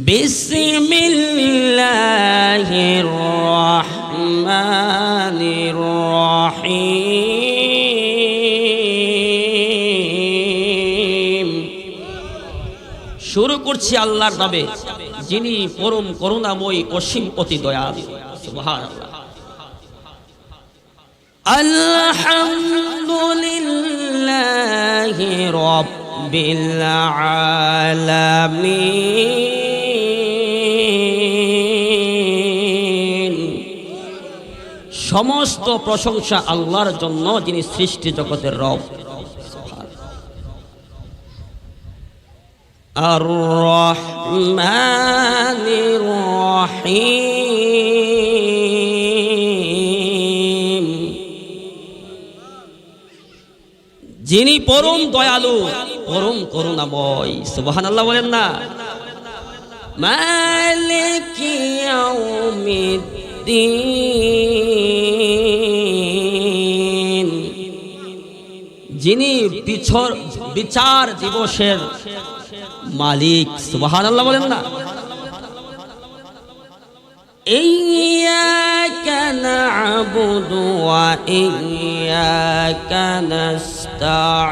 বিসমিল্লাহির রহমানির রহিম। শুরু করছি আল্লাহর নামে, যিনি পরম করুণাময়, অসীম অতি দয়ালু। সুবহানাল্লাহ। আলহামদুলিল্লাহি রাব্বিল আলামিন। সমস্ত প্রশংসা আল্লাহর জন্য, যিনি সৃষ্টি জগতের রব। আর রহমানির রহিম, যিনি পরম দয়ালু, পরম করুণাময়। সুবহানাল্লাহ বলেন না। মালিকি ইয়াউমিদ্দিন, যিনি বিচার দিবসের মালিক। সুবহানাল্লাহ বলেন না। ইয়্যাকা না'বুদু ওয়া ইয়্যাকা নাস্তাঈন,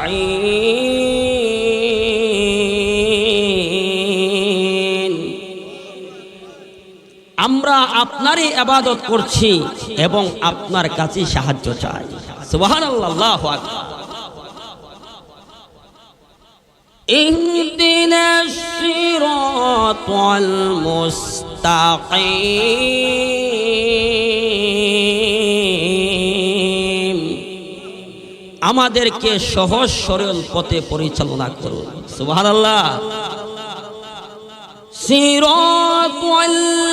আমরা আপনারই ইবাদত করছি এবং আপনার কাছে সাহায্য চাই। সুবহানাল্লাহ। আল্লাহু আকবার। ইহদিনাস সিরাতাল মুস্তাকিম, আমাদেরকে সহজ সরল পথে পরিচালনা করুন। সুবহানাল্লাহ।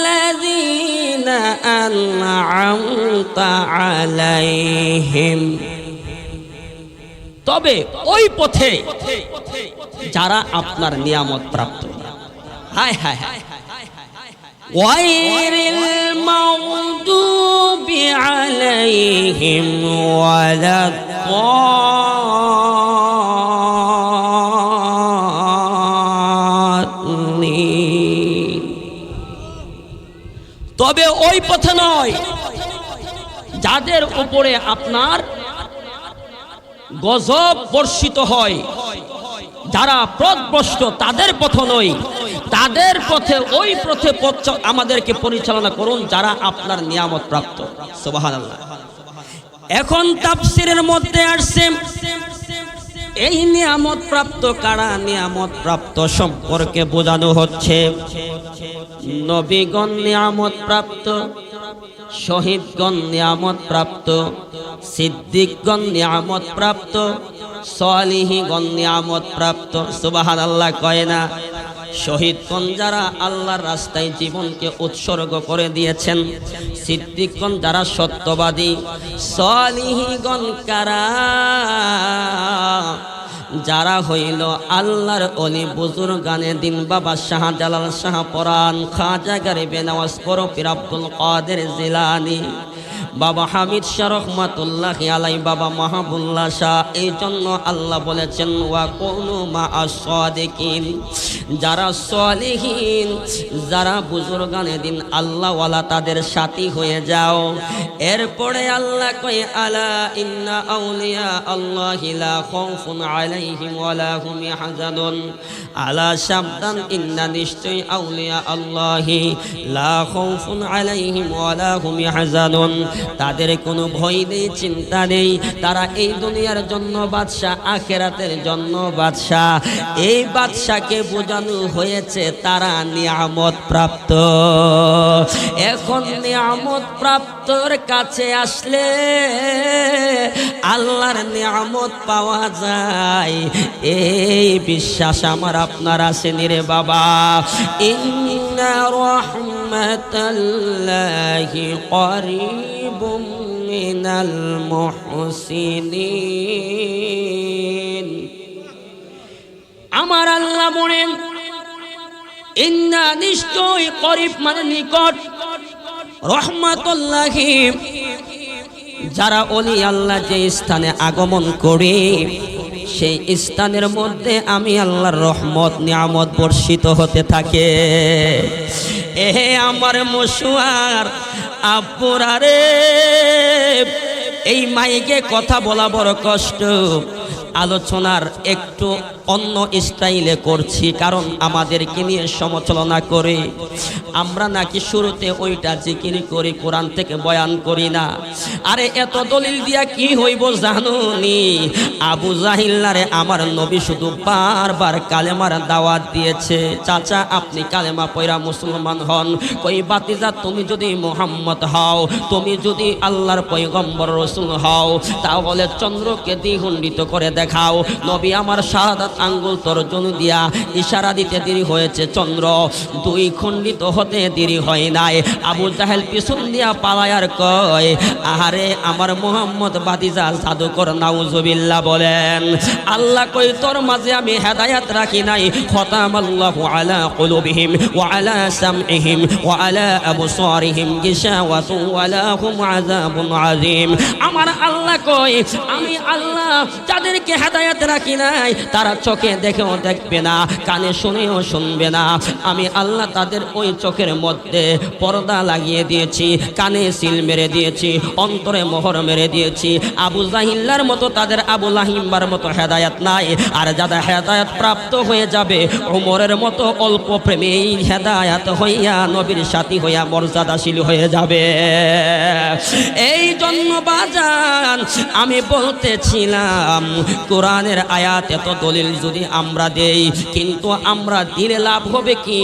সিরাতাল্লাযীনা আন'আমতা আলাইহিম, তবে ওই পথে যারা আপনার নিয়ামত প্রাপ্ত। হায় হায় হায়। গায়রিল মাগদুবি আলাইহিম ওয়ালাদ-দাল্লিন, তবে ওই পথে নয় যাদের উপরে আপনার গজব বর্ষিত হয়, যারা পথভ্রষ্ট, তাদের পথ নয়, তাদের পথে, ওই পথে আমাদেরকে পরিচালনা করুন যারা আপনার নিয়ামত প্রাপ্ত। সুবহানাল্লাহ। এখন তাফসীরের মধ্যে আসছে এই নিয়ামত প্রাপ্ত কারা, নিয়ামত প্রাপ্ত সম্পর্কে বোঝানো হচ্ছে নবীগণ নিয়ামত প্রাপ্ত, শহীদগণ নিয়ামত প্রাপ্ত, সিদ্দিকগণ নিয়ামত প্রাপ্ত, সালিহীগণ নিয়ামত প্রাপ্ত। সুবহানাল্লাহ কয় না। শহীদগণ যারা আল্লাহর রাস্তায় জীবনকে উৎসর্গ করে দিয়েছেন, সিদ্দিকগণ যারা সত্যবাদী, সালিহীগণ কারা, যারা হইল আল্লাহর ওলি বুজুর্গানে দিন, বাবা শাহজালাল, শাহ পরাণ, খাজা গরিবে নওয়াজ, পীর আব্দুল কাদের জিলানী, বাবা হামিদ শাহ রহমাতুল্লাহি আলাইহি, বাবা মাহবুবুল্লাহ শাহ। এই জন্য আল্লাহ বলেছেন ওয়া কুনু মা'আস সাদিকিন, যারা সালিহিন, যারা বুজুর্গানে দিন আল্লাহ ওয়ালা, তাদের সাথী হয়ে যাও। এরপরে আল্লাহ কয় আলা ইন্না আউলিয়া আল্লাহি লা খাউফুন আলাইহিম ওয়া লা হুম ইয়াহজানুন, আলা সাবধান, ইন্না নিশ্চয় আউলিয়া আল্লাহি লা খাউফুন আলাইহিম ওয়া লা হুম ইয়াহজানুন, তাদের কোনো ভয় নেই, চিন্তা নেই। তারা এই দুনিয়ার জন্য বাদশা, আখিরাতের জন্য বাদশা। এই বাদশাকে বোঝানো হয়েছে তারা নিয়ামত প্রাপ্ত। এখন নিয়ামত প্রাপ্তর কাছে আসলে আল্লাহর নিয়ামত পাওয়া যায়, এই বিশ্বাস আমার আপনার আসেনি রে বাবা। ইন্না রাহমাতাল্লাহি করিবুম মিনাল মুহসিনিন, আমার আল্লাহ বলেন ইন্না নিশ্চয়, করিব মানে নিকট, রহমাতুল্লাহি যারা ওলি আল্লাহ যে স্থানে আগমন করে সেই স্থানের মধ্যে আমি আল্লাহর রহমত নিয়ামত বর্ষিত হতে থাকে। এহে আমার মশুয়ার আব্বুরা রে, এই মাইকে কথা বলা বড় কষ্ট। আলোচনার একটু অন্য স্টাইলে করছি, কারণ আমাদেরকে নিয়ে সমালোচনা করে আমরা নাকি শুরুতে ওইটা জিকির করি, কোরআন থেকে বয়ান করি না। আরে এত দলিল দিয়া কি হইব জানুনি? আবু জাহিল্লারে আমার নবী শুধু বারবার কালেমার দাওয়াত দিয়েছে, চাচা আপনি কালেমা পয়রা মুসলমান হন। কই বাতিজা তুমি যদি মুহাম্মদ হও, তুমি যদি আল্লাহর পয়গম্বর রাসূল হও, তাহলে চন্দ্রকে দ্বিখণ্ডিত করে দেখাও। নবী আমার শাহাদাত আঙ্গুল তর্জন দিয়া ইশারা দিতে দেরি হয়েছে, চন্দ্র দুই খণ্ডিত হতে দেরি হয় নাই। আবু জাহেল পিছন দিয়া পালায়ার কয়, আহারে আমার মুহাম্মদ বাতিজা জাদুকর, নাউজুবিল্লাহ বলেন। আল্লাহ কই তোর মাঝে আমি হেদায়েত রাখি নাই। খতামাল্লাহু আলা কুলুবিহিম ওয়া আলা সামইহিম ওয়া আলা আবসারিহিম গিশাওয়াতুন ওয়া লাহুম আযাবুন আযীম। আমার আল্লাহ কই আমি আল্লাহ যাদেরকে হেদায়েত রাখি নাই, তারা চোখে দেখেও দেখবে না, কানে শুনেও শুনবে না। আমি আল্লাহ তাদের ওই চোখের মধ্যে পর্দা লাগিয়ে দিয়েছি, কানে সিল মেরে দিয়েছি, অন্তরে মোহর মেরে দিয়েছি। আবু জাহিল্লার মতো তাদের আবু লাহিম্বার মতো হেদায়েত নাই। আর যারা হেদায়েত প্রাপ্ত হয়ে যাবে, ওমরের মতো অল্প প্রেমেই হেদায়েত হইয়া নবীর সাথী হইয়া মর্যাদাশীল হয়ে যাবে। এই জন্য বাজান আমি বলতেছিলাম, কোরআনের আয়াত এত দলিল যদি আমরা দেই, কিন্তু আমরা দিলে লাভ হবে কি?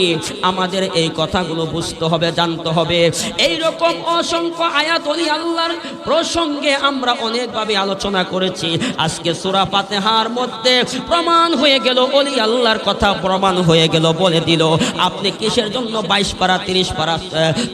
আমাদের এই কথাগুলো বুঝতে হবে, জানতে হবে। এই রকম অসংখ্য আয়াত ওলি আল্লাহর প্রসঙ্গে আমরা অনেকভাবে আলোচনা করেছি। আজকে সূরা ফাতিহার মধ্যে প্রমাণ হয়ে গেল, ওলি আল্লাহর কথা প্রমাণ হয়ে গেল, বলে দিল। আপনি কিসের জন্য 22 পারা 30 পারা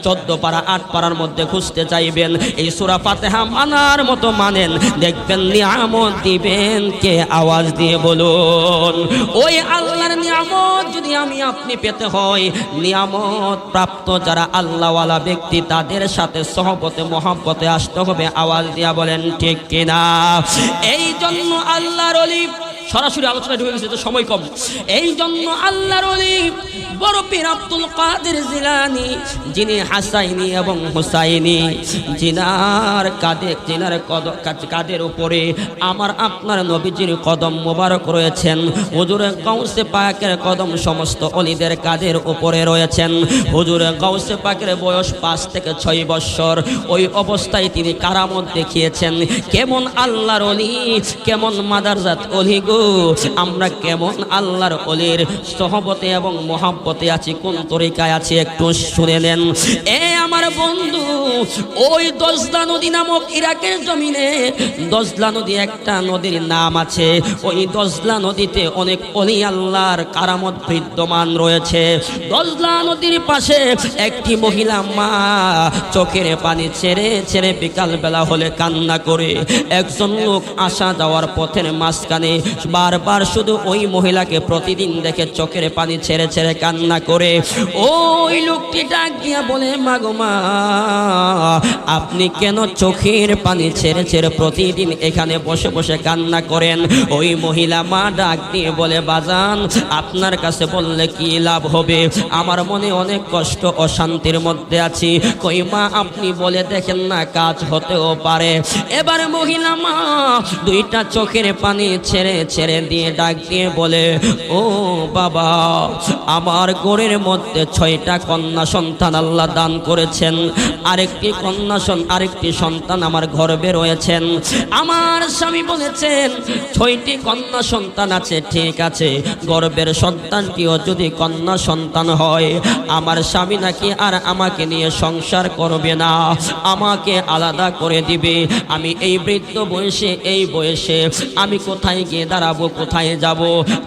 14 পারা 8 পারার মধ্যে খুঁজতে চাইবেন? এই সূরা ফাতিহা মানার মতো মানেন, দেখবেন নিয়ামত দিবেন কে? আওয়াজ দিয়ে বলুন। ওই আল্লাহর নিয়ামত যদি আমি আপনি পেতে হয়, নিয়ামত প্রাপ্ত যারা আল্লাহওয়ালা ব্যক্তি, তাদের সাথে সহবতে মহব্বতে আসতে হবে। আওয়াজ দিয়া বলেন ঠিক কিনা? এই জন্য আল্লাহর ওলি, সরাসরি আলোচনা ঢুকে গেছে তো সময় কম, এই জন্য আল্লাহর ওলি বড় পীর আব্দুল কাদের জিলানী, যিনি হাসাইনি এবং হুসাইনি, জিনার কাদের উপরে আমার আপনার নবীজির কদম মোবারক রয়েছেন। হুজুর গাউসে পাকের কদম সমস্ত ওলিদের কাদের উপরে রয়েছেন। হুজুর গাউসে পাকের বয়স 5 থেকে 6 বছর। ওই অবস্থায় তিনি কারামত দেখিয়েছেন। কেমন আল্লাহর ওলি, কেমন মাদারজাত ওলি গো! আমরা কেমন আল্লাহর ওলির সহবতে এবং মহব্বতে আছি, কোন তরিকায় আছি একটু শুনে নেন। এ আমার বন্ধু, ওই দজলা নদী নামক ইরাকের জমিনে দজলা নদী একটা নদীর নাম আছে। ওই দজলা নদীতে অনেক ওলি আল্লাহর কারামত বিদ্যমান রয়েছে। দজলা নদীর পাশে একটি মহিলা মা চোখের পানি ছেড়ে ছেড়ে বিকাল বেলা হলে কান্না করে। একজন লোক আসা যাওয়ার পথের মাঝখানে বারবার শুধু ওই মহিলাকে প্রতিদিন দেখে চোখের পানি ছেড়ে ছেড়ে কান্না করে। ওই লোকটি ডাক দিয়া বলে, মাগো মা, আপনি কেন চোখের পানি ছেড়ে ছেড়ে প্রতিদিন এখানে বসে বসে কান্না করেন? ওই মহিলা মা ডাক দিয়ে বলে, বাজান, আপনার কাছে বললে কি লাভ হবে? আমার মনে অনেক কষ্ট অশান্তির মধ্যে আছি। কই মা, আপনি বলে দেখেন না, কাজ হতেও পারে। এবারে মহিলা মা দুইটা চোখের পানি ছেড়ে ছেড়ে দিয়ে ডাক দিয়ে বলে, ও বাবা, আমার ঘরের মধ্যে 6টা কন্যা সন্তান আল্লাহ দান করেছেন। আরেকটি সন্তান আমার গর্ভে রয়েছেন। আমার স্বামী বলেছেন 6টি কন্যা সন্তান আছে, ঠিক আছে, গর্ভের সন্তানটিও যদি কন্যা সন্তান হয়, আমার স্বামী নাকি আর আমাকে নিয়ে সংসার করবে না, আমাকে আলাদা করে দিবে। আমি এই বৃদ্ধ বয়সে, এই বয়সে আমি কোথায় গিয়ে দাঁড়াবো, কোথায় যাব?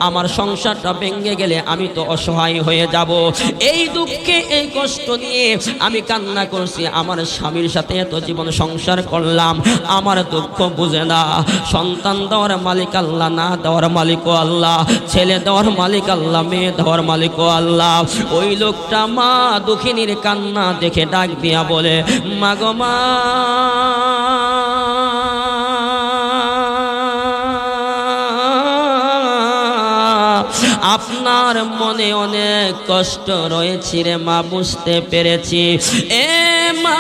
আমার সংসারটা ভেঙে গেলে আমি তো অসহায় হয়ে যাব। এই দুঃখে, এই কষ্ট নিয়ে আমি কান্না করছি। আমার স্বামীর সাথে এত জীবন সংসার করলাম, আমার দুঃখ বুঝে না। সন্তান দেওয়ার মালিক আল্লাহ, না দেওয়ার মালিকও আল্লাহ। ছেলে দেওয়ার মালিক আল্লাহ, মেয়ে দেওয়ার মালিকও আল্লাহ। ওই লোকটা মা দুঃখিনীর কান্না দেখে ডাক দিয়া বলে, মাগো মা, আমার মনে অনেক কষ্ট রয়েছে রে মা, বুঝতে পেরেছি। এ মা,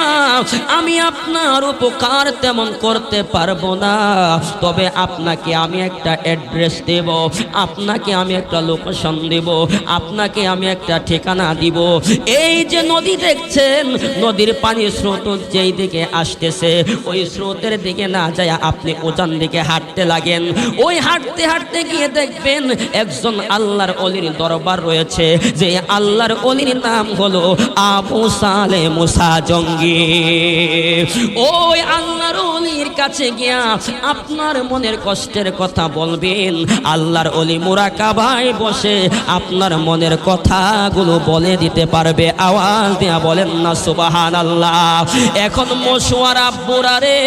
আমি আপনার উপকার তেমন করতে পারবো না, তবে আপনাকে আমি একটা অ্যাড্রেস দেব, আপনাকে আমি একটা লোকেশন দেব, আপনাকে আমি একটা ঠিকানা দিব। এই যে নদী দেখছেন, নদীর পানির স্রোত যেই দিকে আসতেছে, ওই স্রোতের দিকে না যায় আপনি উজান দিকে হাঁটতে লাগেন। ওই হাঁটতে হাঁটতে গিয়ে দেখবেন একজন আল্লাহর ওলির দরবার রয়েছে, যে আল্লাহর ওলির নাম হলো আবু সালে মুসা জঙ্গি। ওই আল্লাহর ওলির কাছে গিয়া আপনার মনের কষ্টের কথা বলবেন। আল্লাহর ওলি মুরাকাবায় বসে আপনার মনের কথাগুলো বলে দিতে পারবে। আওয়াজ দিয়া বলেন না সুবহানাল্লাহ। এখন মশওয়ারা আব্বুরা রে,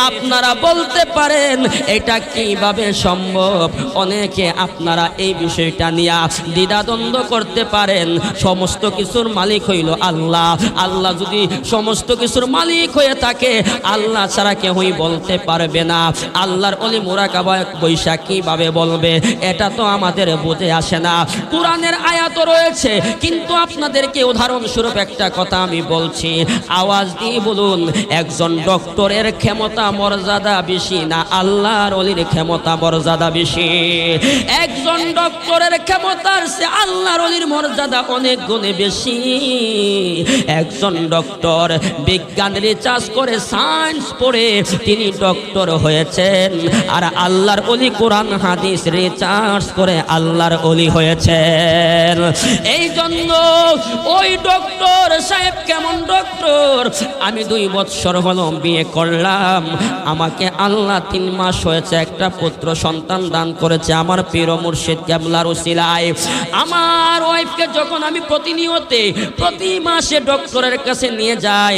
আপনারা বলতে পারেন এটা কিভাবে সম্ভব? অনেকে আপনারা এই বিষয়টা নিয়ে দ্বিধাদ্বন্দ্ব করতে পারেন। সমস্ত কিছুর মালিক হইল আল্লাহ। আল্লাহ যদি সমস্ত কিছুর মালিক হয়ে থাকে, আল্লাহ ছাড়া কেউই বলতে পারবে না। আল্লাহর ওলি মুরাকাবা বৈশা কিভাবে বলবে? এটা তো আমাদের বুঝে আসে না। কোরআনের আয়াত রয়েছে, কিন্তু আপনাদেরকে উদাহরণস্বরূপ একটা কথা আমি বলছি, আওয়াজ দিয়ে বলুন, একজন ডক্টরের ক্ষমতা মর্যাদা বেশি না আল্লাহর ওলির ক্ষমতা মর্যাদা বেশি? একজন ডক্টরের ক্ষমতার সে আল্লাহর ওলির মর্যাদা অনেক গুণে বেশি। একজন ডক্টর বিজ্ঞান রিসার্চ করে, সায়েন্স পড়ে তিনি ডক্টর হয়েছেন, আর আল্লাহর ওলি কোরআন হাদিস রিসার্চ করে আল্লাহর ওলি হয়েছেন। এই জন্য ওই ডক্টর সাহেব কেমন ডক্টর? আমি 2 বছর হলো বিয়ে করলাম, আমাকে আল্লাহ 3 মাস হয়েছে একটা পুত্র সন্তান দান করেছে আমার পীর মুর্শিদ কেবলার উসিলায়। আমার ওয়াইফকে যখন আমি প্রতি মাসে ডক্টরের কাছে নিয়ে যাই,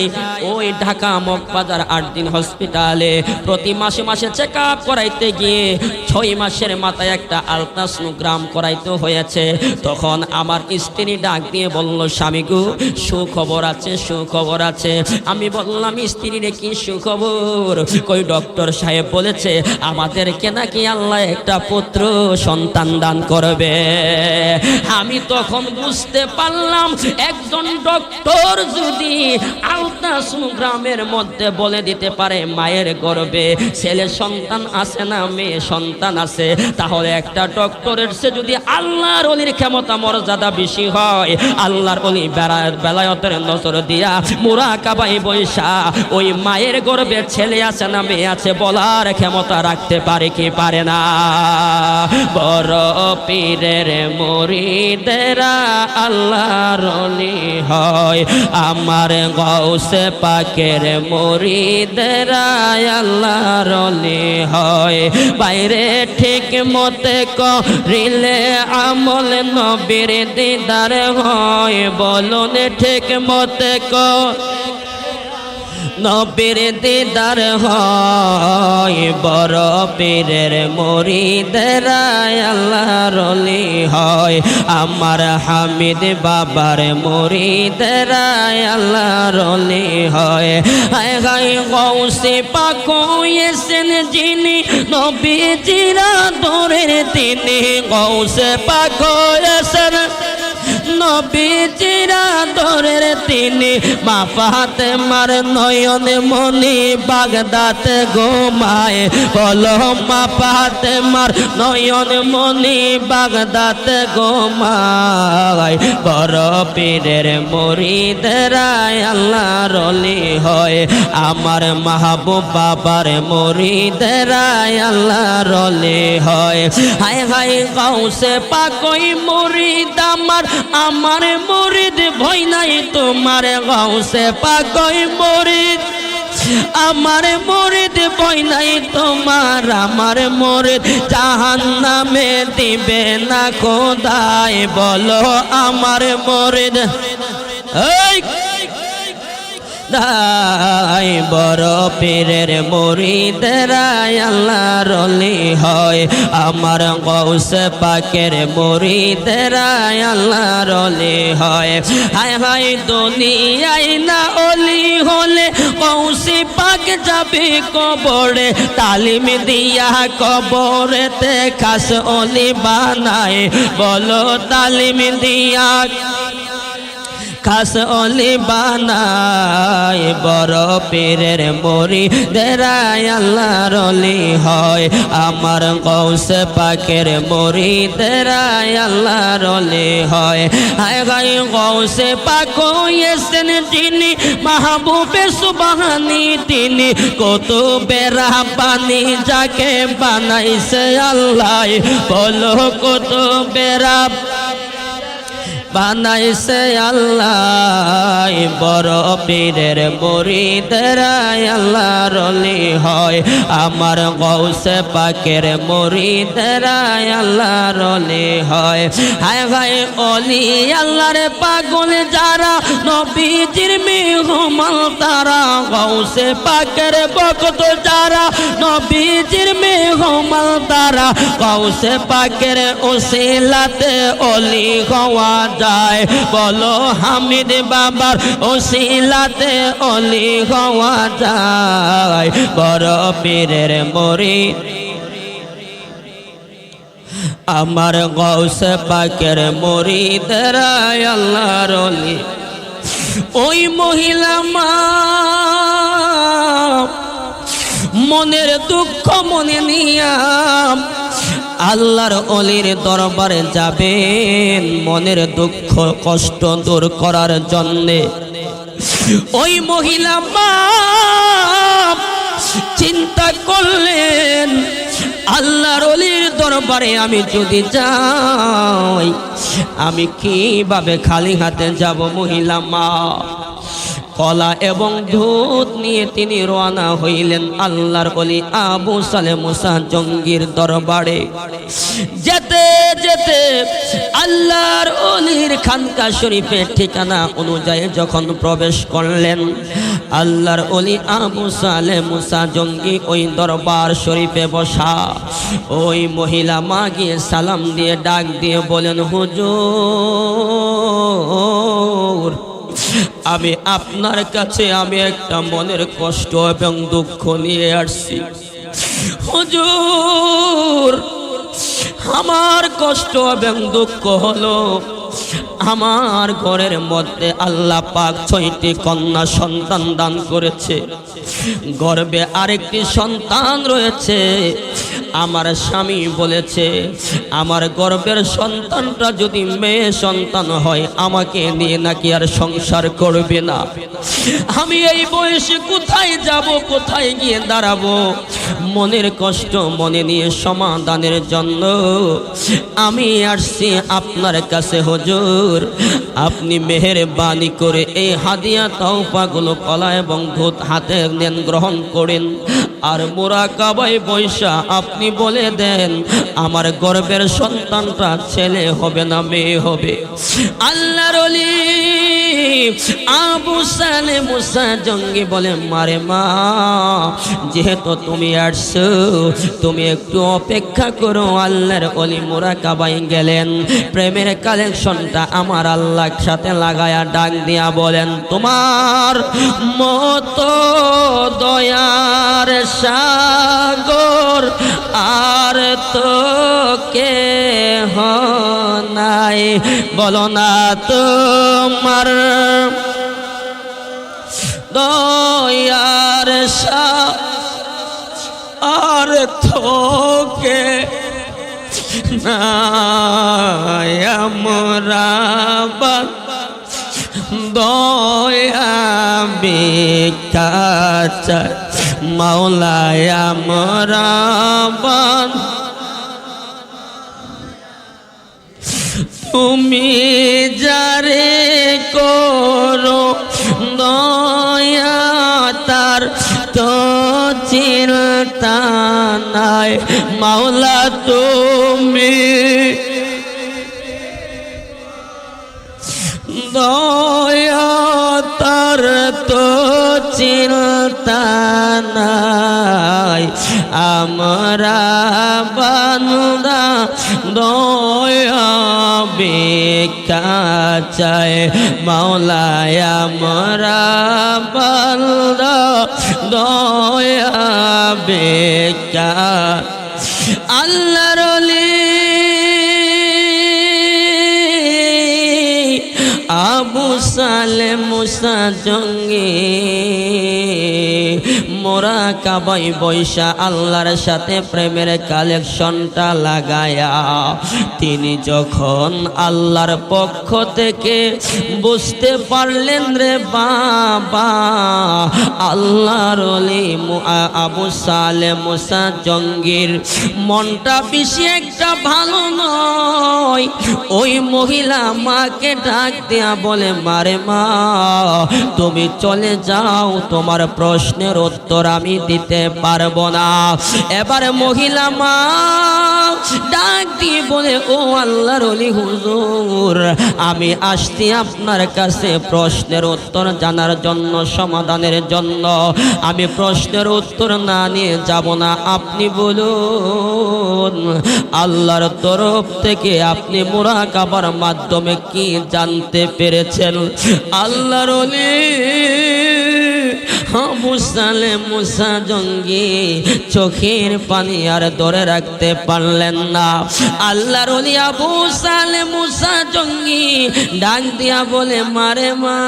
ওই ঢাকা মগবাজার 8 দিন হসপিটালে প্রতি মাসে চেক আপ করাইতে গিয়ে 6 মাসের মাথায় একটা আলট্রাসোনোগ্রাম করাইতে হয়েছে। তখন আমার স্ত্রী ডাক দিয়ে বলল, স্বামী গো, সুখবর আছে, সুখবর আছে। আমি বললাম, স্ত্রীরে কি সুখবর? কই ডক্টর সাহেব বলেছে আমাদেরকে নাকি আল্লাহ একটা পুত্র সন্তান দান করবে। আমি তখন বুঝতে পারলাম, একজন ডক্টর যদি আলট্রাসোনোগ্রামের মধ্যে বলে দিতে পারে মায়ের গর্ভে ছেলে সন্তান আছে না মেয়ে সন্তান আছে, তাহলে একটা ডক্টরের সে যদি আল্লাহর ওলির ক্ষমতা মর্যাদা বেশি হয়, আল্লাহর ওলি বেলায়েতের নজর দিয়া মুরাকাবায় বৈশা ওই মায়ের গর্ভে ছেলে আছে না মেয়ে আছে বলার ক্ষমতা রাখতে পারে কি পারে না? বড় পীরের মুরিদেরা আল্লাহর ওলি হয়, আমার গাউসে পাকের মুরিদেরা আল্লাহর ওলি হয়। বাইরে ঠিক মতে করিলে আমল নবীর দিদার হয়, বলুন ঠিক মতে নবীর দিদার হয়। বড় পীরের মুরিদেরা আল্লাহর ওলি হয়, আমার হামিদ বাবার মুরিদেরা আল্লাহর ওলি হয়। হায় হায় গৌসে পাক হয়েছেন যিনি, নবীজিরা দূরের তিনি। গৌসে পাক হয়েছেন নবীজিরা দূরের তিনি। মা ফাতেমার নয়নে মনি বাগদাতে ঘুমায়, বলো মা ফাতেমার নয়নে মনি বাগদাতে ঘুমায়। বড় পীরের মুরিদেরা আল্লাহর ওলি হয়, আমার মাহবুব বাবার মুরিদেরা আল্লাহর ওলি হয়। হায় হায় গাউসে পাক ওই মুরিদ আমার মুরিদ ভয় নাই তোমার। গাউসে পাক ওই মুরিদ আমার মুরিদ ভয় নাই তোমার। আমার মুরিদ জাহান্নামে দিবে না খোদায়, বলো আমার মুরিদ। দাই বড় পীরের মুরিদেরা আল্লাহর ওলি হয় আমার গৌসে পাকের মুরিদেরা আল্লাহর ওলি হয় হায় হায় দুনিয়ায় না ওলি হলে গৌসে পাক যাবে কবরে তালিম দিয়া কবরেতে খাস ওলি বানায় বলো তালিম দিয়া খাস ওলি বানায় বড় পীরের মুরিদেরা আল্লাহর ওলি হয় আমার গৌসে পাকের মুরিদেরা আল্লাহর ওলি হয় হায় হায় গৌসে পাক হয়েছেন যিনি মাহবুবে সুবহানি তিনি কুতুবে রাব্বানি যাকে বানাইছে আল্লাহ বলো কুতুবে রাব্বানি বানাইছে আল্লাহ বড় পীরের মুরিদেরা আল্লাহর ওলি হয় আমার গৌসে পাকের মুরিদেরা আল্লাহর ওলি হয় হায় হায় ওলি আল্লাহর পাগল যারা নবীজির মেহমান তারা গৌসে পাকের ভক্ত যারা নবীজির মেহমান তারা গৌসে পাকের ওসিলাতে ওলি হওয়া যায় বলো হামিদ বাবার ওসিলাতে ওলি হওয়া যায় বড় পীরের মুরিদ আমার গৌসে পাকের মুরিদেরা আল্লাহর ওলি ওই মহিলা মা মনের দুঃখ মনে নিয়া আল্লাহর ওলির দরবারে যাবেন মনের দুঃখ কষ্ট দূর করার জন্যে ওই মহিলা মা চিন্তা করলেন আল্লাহর ওলির দরবারে আমি যদি যাই আমি কিভাবে খালি হাতে যাব মহিলা মা কলা এবং দুধ নিয়ে তিনি রওনা হইলেন আল্লাহর ওলি আবু সালেহ মুসা জঙ্গির দরবারে যেতে যেতে আল্লাহর ওলির খানকা শরীফের ঠিকানা অনুযায়ী যখন প্রবেশ করলেন আল্লাহর ওলি আবু সালেহ মুসা জঙ্গি ওই দরবার শরীফে বসা ওই মহিলা মা গিয়ে সালাম দিয়ে ডাক দিয়ে বলেন হুজুর আমি আপনার কাছে আমি একটা মনের কষ্ট এবং দুঃখ নিয়ে আসছি হুজুর আমার কষ্ট এবং দুঃখ হলো আমার ঘরের মধ্যে আল্লাহ পাক 6টি কন্যা সন্তান দান করেছে গর্ভে আরেকটি সন্তান রয়েছে আমার স্বামী বলেছে আমার গর্ভের সন্তানটা যদি মেয়ে সন্তান হয় আমাকে নিয়ে নাকি আর সংসার করবে না আমি এই বয়সে কোথায় যাব কোথায় গিয়ে দাঁড়াবো মনের কষ্ট মনে নিয়ে সমাধানের জন্য আমি আসছি আপনার কাছে হুজুর আপনি মেহেরবানি করে এই হাদিয়া তওফাগুলো কলা এবং দুধ হাতে নেন গ্রহণ করেন আর মুরাকাবায় বৈশা আপনি বলে দেন আমার গর্ভের সন্তানটা ছেলে হবে না মেয়ে হবে আল্লাহর ওলি আবু সালেহ মুসা জঙ্গি বলে মারে মা যেহেতু তুমি আসছো তুমি একটু অপেক্ষা করো আল্লাহর ওলি মুরাকাবায় গেলেন প্রেমের কালেকশনটা আমার আল্লাহর সাথে লাগায়া ডাক দিয়া বলেন তোমার মতো দয়ার সাগর আর তো কেহ নাই বলো না তোমার দয়ার আর থোকে নাই আমরা দয়া বিকাশ মাওলায় আমরা তুমি যারে করো দয়া তার তো চিন্তা নাই মাওলা তুমি দয়া তার তো চিন্তা নাই, আমরা বান্দা দয়া ভিক্ষা চাই, মাওলায় আমরা বান্দা দয়া ভিক্ষা। আল্লাহর ওলি আবু সালেম মুসা জঙ্গি মোরা কাবাই বৈশা আল্লাহর সাথে প্রেমের কালেকশনটা লাগায়া তিনি যখন আল্লাহর পক্ষ থেকে বুঝতে পারলেন রে বাবা আল্লাহর ওলি আবু সালেম মুসা জঙ্গির মনটা বেশি একটা ভালো নয়, ওই মহিলা মাকে ডাক দিয়া বলে, মারে মা তুমি চলে যাও, তোমার প্রশ্নের উত্তর আমি দিতে পারবো না। এবার মহিলা মা ডাক দিয়ে বলে, ও আল্লাহর ওলি হুজুর, আমি আসছি আপনার কাছে প্রশ্নের উত্তর জানার জন্য, সমাধানের জন্য। আমি প্রশ্নের উত্তর না নিয়ে যাব না, আপনি বলুন আল্লাহর তরফ থেকে আপনি মুরাকাবার মাধ্যমে কি জানতে পেরেছেন? আল্লাহর ওলি আবু সালেম মুসা জঙ্গি চোখের পানি আর ধরে রাখতে পারলেন না। আল্লাহর ওলি আবু সালেম মুসা জঙ্গি ডাক দিয়া বলে, মারে মা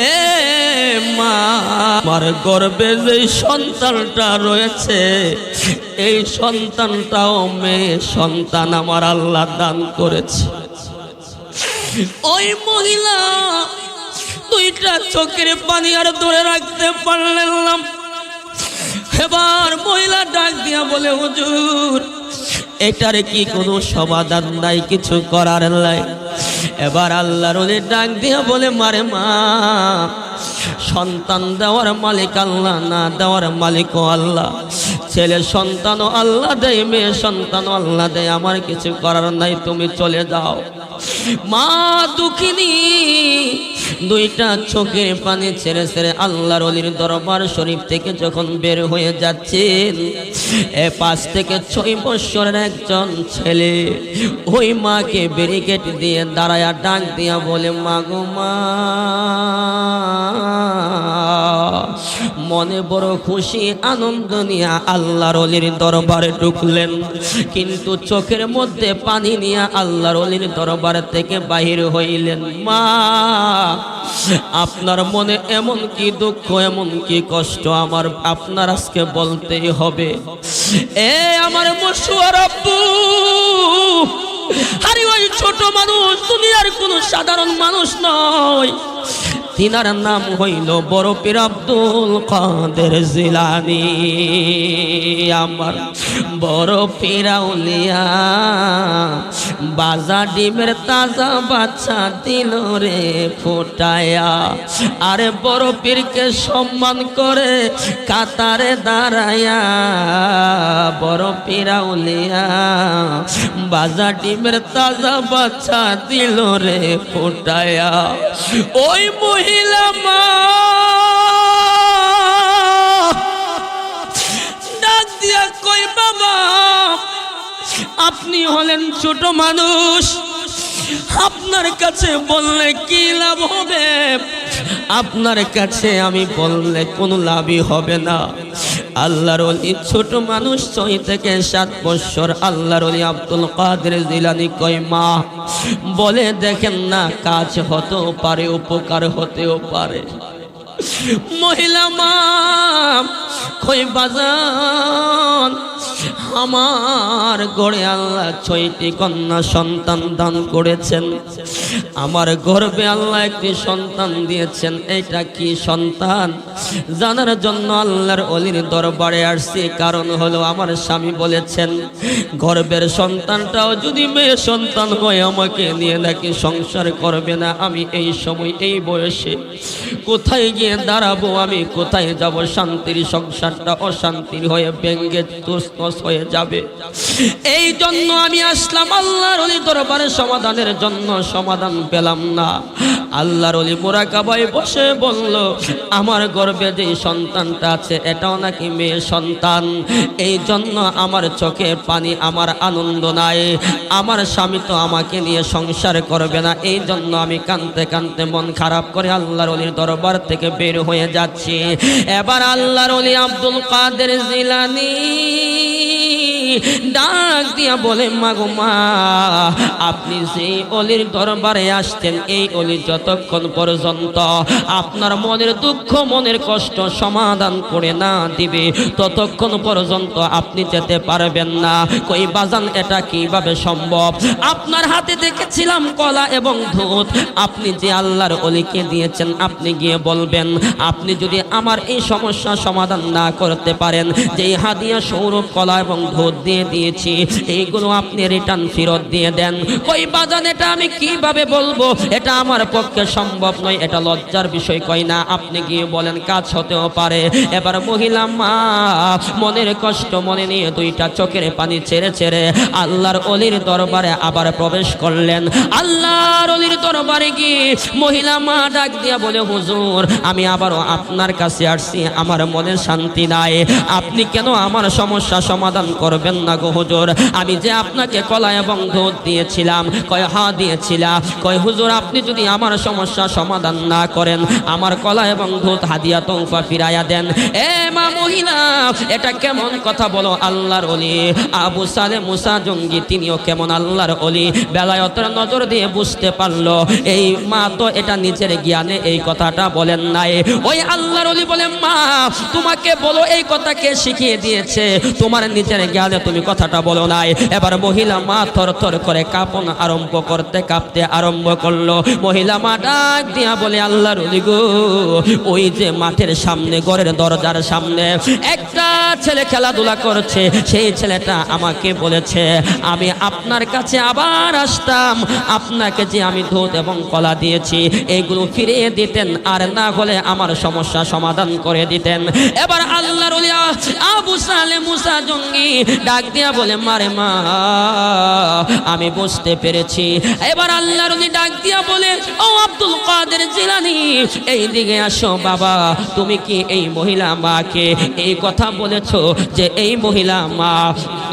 এ মা, আমার গর্ভে যে সন্তানটা রয়েছে এই সন্তানটাও মেয়ে সন্তান আমার আল্লাহ দান করেছে। ওই মহিলা দুইটা চোখের পানি আর ধরে রাখতে পারলেন না। এবার মহিলা ডাক দিয়া বলে, হুজুর এটার কি কোনো সমাধান নাই, কিছু করার নাই? এবার আল্লাহর ওলি ডাক দিয়া বলে, মারে মা সন্তান দেওয়ার মালিক আল্লাহ, না দেওয়ার মালিকও আল্লাহ। ছেলে সন্তানও আল্লাহ দেয়, মেয়ে সন্তানও আল্লাহ দেয়, আমার কিছু করার নাই, তুমি চলে যাও। মা দুঃখিনী দুইটা চোখের পানি ছেড়ে ছেড়ে আল্লাহর ওলির দরবার শরীফ থেকে যখন বের হয়ে যাচ্ছেন, 5 থেকে 6 বছরের একজন ছেলে ওই মাকে ব্যারিকেড দিয়ে দাঁড়ায়া ডাক দিয়া বলে, মা গো মা, মনে বড় খুশি আনন্দ নিয়ে আল্লাহর ওলির দরবারে ঢুকলেন, কিন্তু চোখের মধ্যে পানি নিয়ে আল্লাহর ওলির দরবার থেকে বাহির হইলেন। মা আপনার মনে এমন কি দুঃখ, এমন কি কষ্ট আমার আপনার আজকে বলতেই হবে। এ আমার মশুয়ার আব্বু, আরে ওই ছোট মানুষ দুনিয়ার কোনো সাধারণ মানুষ নয়, তিনার নাম হইল বড় পীর আব্দুল কাদের জিলানী। আমার বড় পীর আউলিয়া বাজা ডিমের তাজা বাচ্চা দিল রে ফোটায়া। আরে বড় পীরকে সম্মান করে কাতারে দাঁড়ায়া, বড় পীর আউলিয়া বাজা ডিমের তাজা বাচ্চা দিল রে ফোটায়া। ওই মহিলা মা ডাক দিয়া কই, বাবা আপনি হলেন ছোট মানুষ, আপনার কাছে বললে কি লাভ হবে? আপনার কাছে আমি বললে কোনো লাভই হবে না। আল্লাহর ওলি ছোট মানুষ, 6 থেকে 7 বছর। আল্লাহর ওলি আব্দুল কাদের জিলানী কয়, মা বলে দেখেন না, কাজ হতেও পারে, উপকার হতেও পারে। মহিলা মা কই, বাজান আমার গড়ে আল্লাহ 6টি কন্যা সন্তান দান করেছেন, আমার গর্ভে আল্লাহ একটি সন্তান দিয়েছেন। এটা কি সন্তান জানার জন্য আল্লাহর ওলির দরবারে আসছি। কারণ হলো আমার স্বামী বলেছেন গর্ভের সন্তানটাও যদি মেয়ে সন্তান হয় আমাকে নিয়ে নাকি সংসার করবে না। আমি এই সময় এই বয়সে কোথায় গিয়ে দাঁড়াবো, আমি কোথায় যাব? শান্তির সংসারটা অশান্তির হয়ে ভেঙে তছনছ হয়ে যাবে। এই জন্য আমি আসলাম আল্লাহর ওলি দরবারে সমাধানের জন্য, সমাধান পেলাম না। আল্লাহর ওলি মুরাকাবায় বসে বলল, আমার গর্ভে যে সন্তানটা আছে এটাও নাকি মেয়ে সন্তান। এই জন্য আমার চোখে পানি, আমার আনন্দ নাই। আমার স্বামী তো আমাকে নিয়ে সংসার করবে না। এই জন্য আমি কাঁদতে কাঁদতে মন খারাপ করে আল্লাহর ওলির দরবার থেকে বের হয়ে যাচ্ছি। এবার আল্লাহর ওলি আব্দুল কাদের জিলানী ডাক দিয়া বলে, মাগো মা, আপনি যে অলির দরবারে আসছেন, এই অলি যতক্ষণ পর্যন্ত আপনার মনের দুঃখ, মনের কষ্ট সমাধান করে না দিবে, ততক্ষণ পর্যন্ত আপনি যেতে পারবেন না। কই বাজান, এটা কিভাবে সম্ভব? আপনার হাতে দেখেছিলাম কলা এবং দুধ, আপনি যে আল্লাহর অলিকে দিয়েছেন, আপনি গিয়ে বলবেন, আপনি যদি আমার এই সমস্যা সমাধান না করতে পারেন, যে হাদিয়া স্বরূপ কলা এবং দুধ দিয়ে দিয়েছি, এইগুলো আপনি রিটার্ন ফেরত দিয়ে দেন। কই বাজান, এটা আমি কিভাবে বলবো? এটা আমার পক্ষে সম্ভব নয়, এটা লজ্জার বিষয়। কই না, আপনি গিয়ে বলেন, কাজ হতেও পারে। এবার মহিলা মা মনের কষ্ট মনে নিয়ে দুইটা চোখের পানি ছেড়ে ছেড়ে আল্লাহর অলির দরবারে আবার প্রবেশ করলেন। আল্লাহর অলির দরবারে গিয়ে মহিলা মা ডাক দিয়া বলে, হুজুর, আমি আবারও আপনার কাছে আসছি, আমার মনে শান্তি নাই। আপনি কেন আমার সমস্যা সমাধান করবেন না গো হুজুর? আমি যে আপনাকে কলা এবং দুধ দিয়েছিলাম। কয় হ্যাঁ দিয়েছিলাম। কয় হুজুর, আপনি যদি আমার সমস্যা সমাধান না করেন, আমার কলা এবং দুধ হাদিয়া তৌফা ফিরাইয়া দেন। এ মা মহিলা, এটা কেমন কথা বলো? আল্লাহর ওলি আবু সালে মুসা জঙ্গি, তিনিও কেমন আল্লাহর ওলি, বেলায়েতের নজর দিয়ে বুঝতে পারলো এই মা তো এটা নিজের জ্ঞানে এই কথাটা বলেন নাই। ওই আল্লাহর ওলি বলে, মা তোমাকে বলো এই কথা কে শিখিয়ে দিয়েছে? তোমার নিজের জ্ঞানে তুমি কথাটা বলো নাই। এবার মহিলা মা থর থর করে কাঁপন আরম্ভ করতে, কাঁপতে আরম্ভ করলো। মহিলা মা ডাক দিয়া বলে, আল্লাহর ওলি গো, ওই যে মাঠের সামনে, ঘরের দরজার সামনে একটা ছেলে খেলাধুলা করছে, সেই ছেলেটা আমাকে বলেছে আমি আপনার কাছে আবার আসতাম, আপনাকে যে আমি দুধ এবং কলা দিয়েছি এইগুলো ফিরিয়ে দিতেন, আর না হলে আমার সমস্যা সমাধান করে দিতেন। এবার আল্লাহর ওলি আবু সালে মুসা জঙ্গি ডাক দিয়া বলে, মারে মা, আমি বুঝতে পেরেছি। এবার আল্লাহর ওলি ডাক দিয়া বলে, ও আব্দুল কাদের জিলানী, এই দিকে আসো বাবা। তুমি কি এই মহিলা মাকে এই কথা বলেছো যে এই মহিলা মা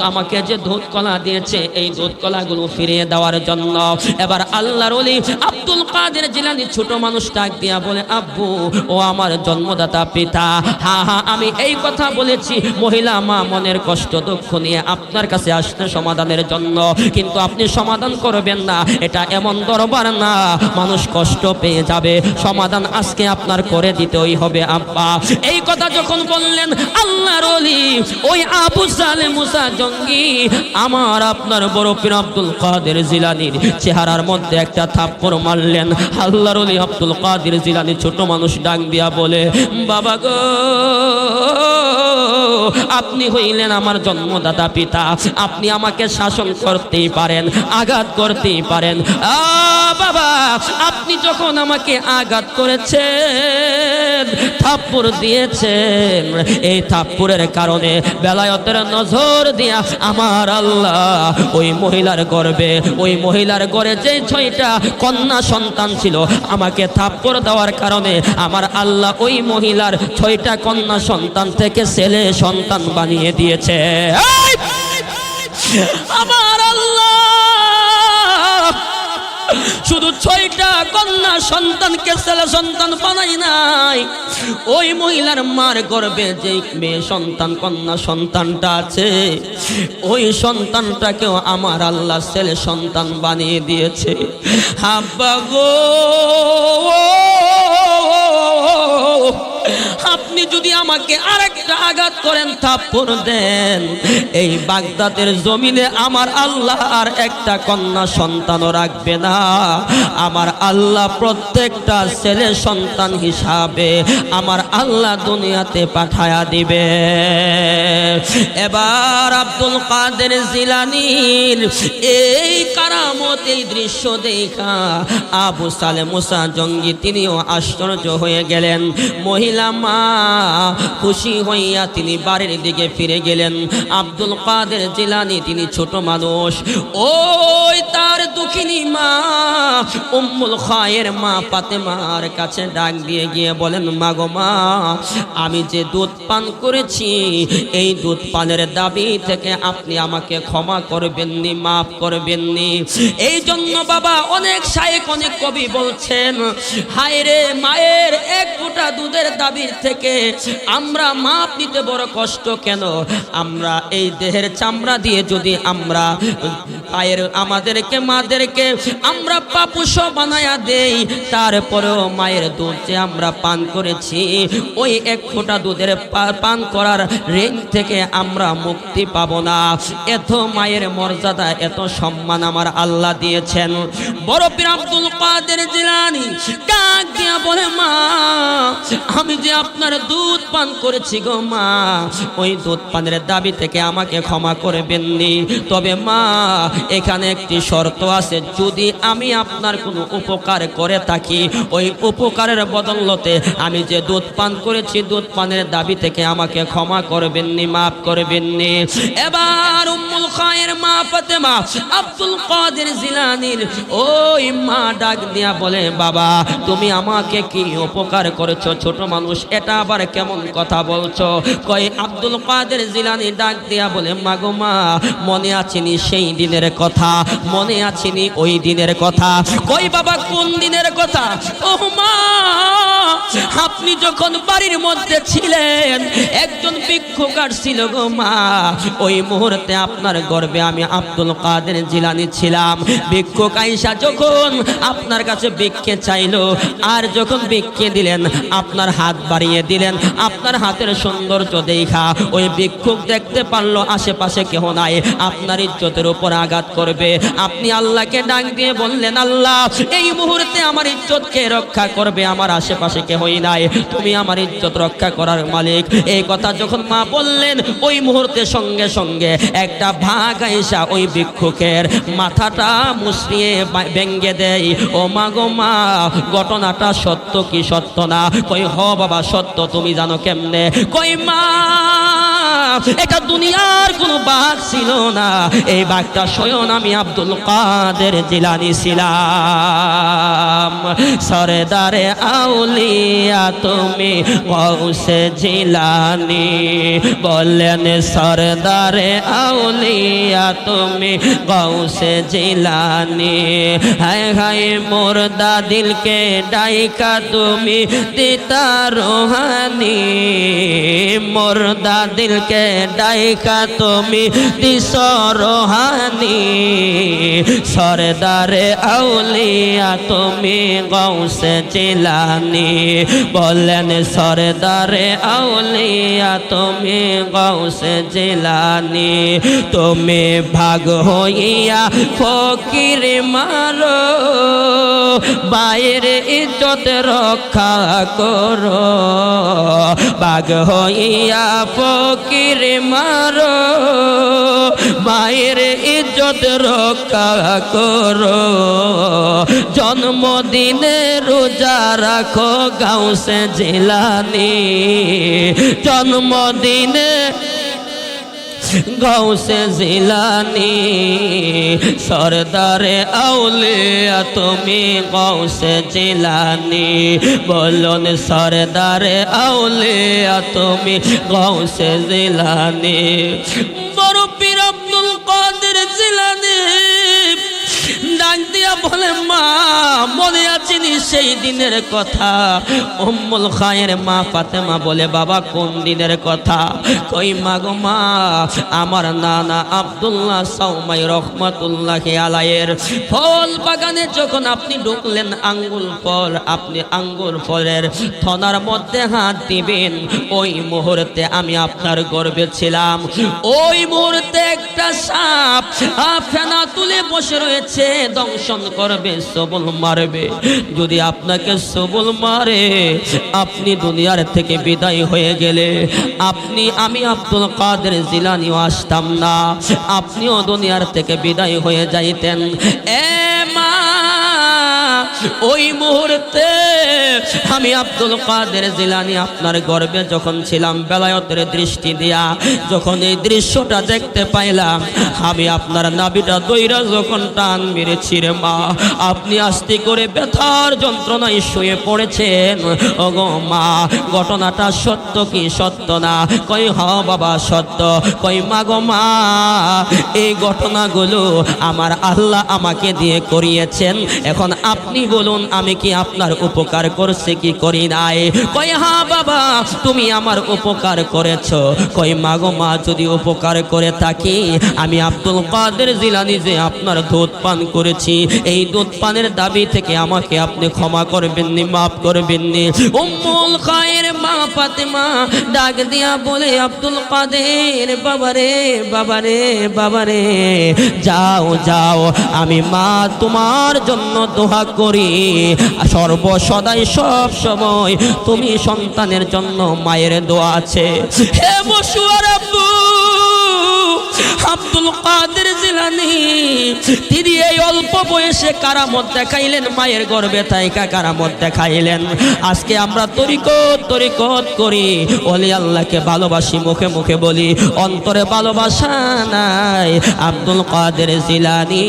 আমাকে যে দুধ কলা দিয়েছে, এই দুধ কলাগুলো ফিরিয়ে দেওয়ার জন্য? এবার আল্লাহর ওলি আব্দুল কাদের জিলানী ছোট মানুষ ডাক দিয়া বলে, আব্বু, ও আমার জন্মদাতা পিতা, হ্যাঁ হ্যাঁ, আমি এই কথা বলেছি। মহিলা মা মনের কষ্ট দুঃখ নিয়ে আপনার কাছে আসতে সমাধানের জন্য, কিন্তু আপনি সমাধান করবেন না। এটা এমন দরবার না, মানুষ কষ্ট পেয়ে যাবে। সমাধান আজকে আপনার করে দিতেই হবে আব্বা। এই কথা যখন বললেন আল্লাহর ওলি ওই আবু সালে মুসা জঙ্গি আমার আপনার বড় পীর আব্দুল কাদের জিলানীর চেহারার মধ্যে একটা থাপ্পড় মারলেন। আল্লাহর ওলি আব্দুল কাদের জিলানী ছোট মানুষ ডাক দিয়া বলে, বাবা গো, আপনি হইলেন আমার জন্মদাতা পিতা, আপনি আমাকে শাসন করতেই পারেন, আঘাত করতেই পারেন। বাবা, আপনি যখন আমাকে আঘাত করেছেন, থাপ্পড় দিয়েছেন, এই থাপ্পড়ের কারণে বেলায়েতের নজর দিয়া আমার আল্লাহ ওই মহিলার গর্ভে, ওই মহিলার গর্ভে যে 6টা কন্যা সন্তান ছিল, আমাকে থাপ্পড় দেওয়ার কারণে আমার আল্লাহ ওই মহিলার 6টা কন্যা সন্তান থেকে ছেলে সন্তান বানিয়ে দিয়েছে। আমার আল্লাহ শুধু 6টা কন্যা সন্তানকে ছেলে সন্তান বানাই নাই, ওই মহিলার মার গর্ভে যে মেয়ে সন্তান কন্যা সন্তানটা আছে, ওই সন্তানটাকেও আমার আল্লাহ ছেলে সন্তান বানিয়ে দিয়েছে। আব্বা গো, আপনি যদি আমাকে আরেকটা আঘাত করেন, থাপ্পড় দেন, এই বাগদাদের জমিনে আমার আল্লাহ আর একটা কন্যা সন্তানও রাখবে না। আমার আল্লাহ প্রত্যেকটা ছেলে সন্তান হিসাবে আমার আল্লাহ দুনিয়াতে পাঠায়া দিবে। এবার আব্দুল কাদের জিলানীর এই কারামত, এই দৃশ্য দেখা আবু সালে মুসা জঙ্গি তিনিও আশ্চর্য হয়ে গেলেন। মহিলা মা খুশি হইয়া তিনি বাড়ির দিকে ফিরে গেলেন। আব্দুল কাদের জিলানী তিনি ছোট মানুষ, ওই তার দুঃখিনী মা উম্মুল খায়ের মা ফাতেমার কাছে ডাক দিয়ে গিয়ে বলেন, মা গো মা, আমি যে দুধ পান করেছি এই দুধ পানের দাবি থেকে আপনি আমাকে ক্ষমা করবেননি, মাফ করবেননি। এই জন্য বাবা অনেক শায়েখ অনেক কবি বলছেন, হায় রে মায়ের এক ফোঁটা দুধের দাবি থেকে আমরা মাপ নিতে বড় কষ্ট কেন? আমরা এই দেহের চামড়া দিয়ে যদি আমরা পায়ের আমাদেরকে মাদেরকে আমরা পাপুষ বানায়া দেই, তারপরেও মায়ের দুধ যে আমরা পান করেছি ওই এক ফোঁটা দুধের পান করার ঋণ থেকে আমরা মুক্তি পাব না। এত মায়ের মর্যাদা, এত সম্মান আমার আল্লাহ দিয়েছেন। বড় পীর আব্দুল কাদের জিলানী ডাক দিয়া বলে, মা আমি যে আপনার দুধ পান করেছি গো মা, ওই দুধ পানের দাবি থেকে আমাকে ক্ষমা করবেননি। তবে মা এখানে একটি শর্ত আছে, যদি আমি আপনার কোনো উপকার করে থাকি ওই উপকারের বদলতে আমি যে দুধ পান করেছি দুধ পানের দাবি থেকে আমাকে ক্ষমা করবেননি, মাফ করবেননি। এবার উম্মুল খায়ের মা ফাতেমা আব্দুল কাদের জিলানীর ওই মা ডাক দিয়া বলে, বাবা তুমি আমাকে কি উপকার করেছো? ছোট মানুষ, এটা আবার কেমন কথা বলছো? কই আব্দুল কাদের জিলানী ডাক দিয়া বলে, মা গো মা, মনে আছেনি সেই দিনের কথা? মনে আছেনি ওই দিনের কথা? কই বাবা কোন দিনের কথা? ও মা, আপনি যখন বাড়ির মধ্যে ছিলেন একজন ভিক্ষুক ছিল গো মা, ওই মুহূর্তে আপনার গর্বে আমি আব্দুল কাদের জিলানী ছিলাম। ভিক্ষুক আয়েশা যখন আপনার কাছে ভিক্ষে চাইলো, আর যখন ভিক্ষে দিলেন আপনার হাত বাড়িয়ে দিলেন, আপনার হাতের সৌন্দর্য দেখা ওই ভিক্ষুক দেখতে পারলো আশেপাশে কেহ নাই, আপনার ইজ্জতের উপর আঘাত করবে। আপনি আল্লাহকে ডাক দিয়ে বললেন, আল্লাহ এই মুহূর্তে আমার ইজ্জতকে রক্ষা করবে, আমার আশেপাশে কেহই নাই, তুমি আমার ইজ্জত রক্ষা করার মালিক। এই কথা যখন মা বললেন ওই মুহূর্তে সঙ্গে সঙ্গে একটা ভাগ আয়েশা ওই ভিক্ষুকের মাথাটা মুছড়িয়ে ভেঙ্গে দেয়। ও মা গো মা, ঘটনাটা সত্য কি সত্য না? কই হ বাবা সত্য। তুমি জানো কেমনে? কই মা, এটা দুনিয়ার কোনো বাঘ ছিল না, এই বাঘটা স্বয়ং আমি আব্দুল কাদের জিলানী ছিলাম। সরদারে আউলিয়া তুমি গৌসে জিলানী, বললেন সরদারে আউলিয়া তুমি গৌসে জিলানী। হায় হায় মুর্দা দিলকে ডাইকা তুমি দিতা রোহানি, মুর্দা দিলকে ডাইকা তুমি দিস রোহানি। সরদারে আউলিয়া তুমি গৌসে জিলানী, বললেন সরদারে আউলিয়া তুমি গৌসে জিলানী। তুমি ভাগ হইয়া ফকির মারো, বাইরে ইজ্জত রক্ষা করো, ভাগ হইয়া ফকির মারো, বাইরে ইজ্জত রক্ষা করো। জন্মদিনে রোজা রাখো গাউসে জিলানী, জন্মদিনে গৌসে জিলানী। সরদারে আউলিয়া তুমি গৌসে জিলানী, বলুন সরদারে আউলিয়া তুমি গৌসে জিলানী। বড় পীর আব্দুল কাদের জিলানী ডাক দিয়া বলে, মা মনে আছেনি সেই দিনের কথা? উম্মুল খায়ের মা ফাতেমা বলে, বাবা কোন দিনের কথা? কই মা গো মা, আমার নানা আব্দুল্লাহ সাউমাই রহমাতুল্লাহি আলাইহির ফল বাগানে যখন আপনি ঢুকলেন আঙ্গুল ফল, আপনি আঙ্গুর ফলের থনার মধ্যে হাত দিবেন, ওই মুহূর্তে আমি আপনার গর্বে ছিলাম। ওই মুহূর্তে একটা সাপ ফেনা তুলে বসে রয়েছে, দংশন করবে, সবল মারবে। যদি আপনাকে সবল মারে আপনি দুনিয়ার থেকে বিদায় হয়ে গেলে আমি আব্দুল কাদের জিলানীও আসতাম না, আপনিও দুনিয়ার থেকে বিদায় হয়ে যাইতেন। এ মা ওই মুহূর্তে আমি আব্দুল কাদের জিলানী আপনার গর্ভে যখন ছিলাম বেলায়েতের দৃষ্টি দিয়া যখন এই দৃশ্যটা দেখতে পাইলাম, আমি আপনার নাভিটা দইরা যখন টান মেরেছি রে মা, আপনি আস্তে করে ব্যথার যন্ত্রণায় শুয়ে পড়েছেন। ওগো মা, ঘটনাটা সত্য কি সত্য না? কই হ বাবা সত্য। কই মা গো মা, এই ঘটনাগুলো আমার আল্লাহ আমাকে দিয়ে করিয়েছেন, এখন আপনি বলুন আমি কি আপনার উপকার করছি কি করি নাই? কই হ্যাঁ বাবা, তুমি আমার উপকার করেছো। কই মা গো মা, যদি উপকার করে থাকি, আমি আব্দুল কাদের জিলানী যে আপনার দুধ পান করেছি, এই দুধ পানের দাবি থেকে আমাকে আপনি ক্ষমা করবেননি, মাফ করবেননি? উম্মুল খায়ের মা ফাতেমা ডাক দিয়া বলে, আব্দুল কাদের বাবারে বাবারে বাবারে, যাও যাও, আমি মা তোমার জন্য দোয়া করি, সর্বসদাই সব সময় তুমি সন্তানের জন্য মায়ের দোয়া আছে। হে মশুয়ার আব্বু আব্দুল কাদের জিলানী, তিনি এই অল্প বয়সে কারামত দেখাইলেন, মায়ের গর্ভে থাইকা কারামত দেখাইলেন। আজকে আমরা তরিকত করি, ওলি আল্লাহকে ভালোবাসি, মুখে মুখে বলি, অন্তরে ভালোবাসা নাই। আব্দুল কাদের জিলানী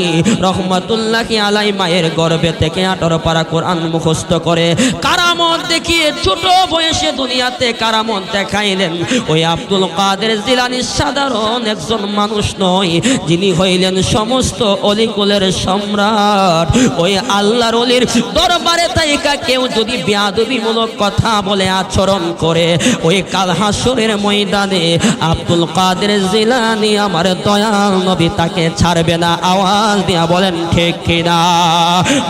রহমাতুল্লাহি আলাই মায়ের গর্ভে থেকে 18 পারা কোরআন মুখস্থ করে কারামত দেখিয়ে ছোট বয়সে দুনিয়াতে কারামত দেখাইলেন। ওই আব্দুল কাদের জিলানী সাধারণ একজন মানুষ নয়, যিনি হইলেন সমস্ত অলিকুলের সম্রাট। ওই আল্লাহর অলির দরবারে তাইকা কেউ যদি বেয়াদবিমূলক কথা বলে, আচরণ করে, ওই কাল হাসরের ময়দানে আব্দুল কাদের জিলানী আমার দয়াল নবী তাকে ছাড়বে না। আওয়াজ দিয়া বলেন ঠিক কিনা?